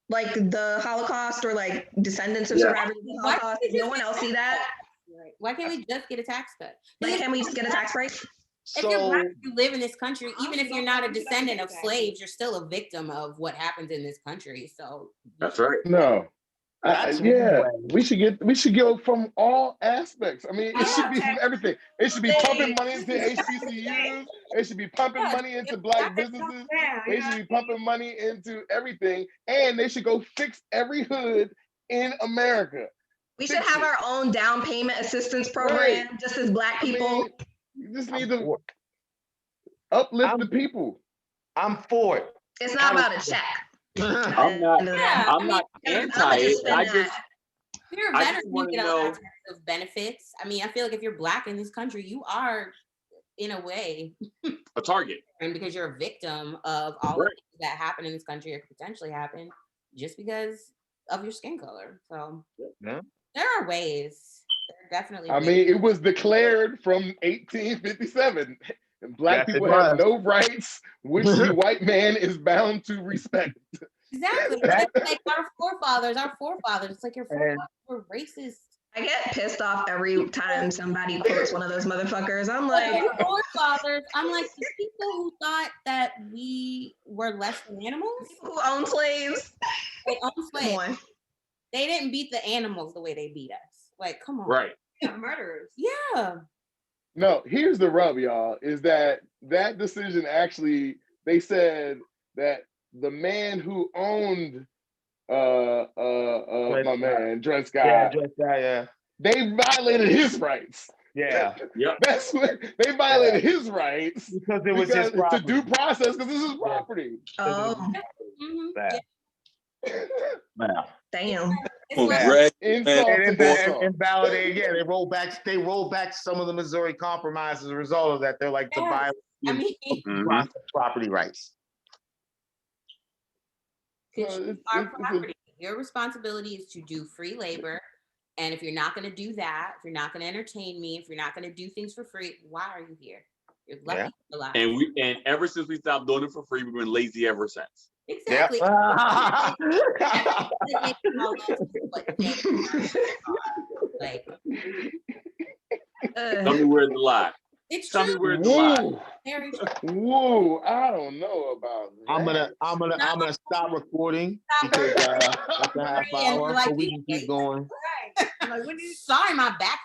like the Holocaust or like descendants of survivors of the Holocaust? No one else see that? Right. Why can't we just get a tax cut? Like, can we just get a tax break? If you're black, you live in this country, even if you're not a descendant of slaves, you're still a victim of what happens in this country. So that's right. No. Yeah, we should go from all aspects. I mean, it should be from everything. It should be pumping money into HBCUs. It should be pumping money into black businesses. They should be pumping money into everything, and they should go fix every hood in America. We should have our own down payment assistance program, just as black people. I mean, you just need to uplift the people. I'm for it. It's not about a check. I'm not anti it. I just you're a veteran, you get a lot of benefits. I mean, I feel like if you're black in this country, you are in a way a target. And because you're a victim of all the things that happen in this country or could potentially happen just because of your skin color. So there are ways. There are definitely ways. I mean, it was declared from 1857. And black people have no rights, which the white man is bound to respect. Exactly. It's like our forefathers. It's like your forefathers were racist. I get pissed off every time somebody quotes one of those motherfuckers. I'm like, your forefathers. I'm like, the people who thought that we were less than animals. People who own slaves. They own slaves. They didn't beat the animals the way they beat us. Like, come on. Right. Yeah, murderers. Yeah. No, here's the rub, y'all, is that decision actually, they said that the man who owned my man, Dred Scott, they violated his rights. Yeah. Yep. That's what they violated his rights because it was his property. To due process because this is property. Oh. Wow. Damn. Invalidate. Yeah, they rolled back some of the Missouri Compromise as a result of that. They're like the violation property rights. Your responsibility is to do free labor. And if you're not going to do that, if you're not going to entertain me, if you're not going to do things for free, why are you here? You're lucky you're alive. And ever since we stopped doing it for free, we've been lazy ever since. Exactly. Like, tell me where's the lie. Tell me where's the lie. Whoa, I don't know about that. I'm gonna stop recording because that's a half hour, so we can keep going. Sorry, my back hurts.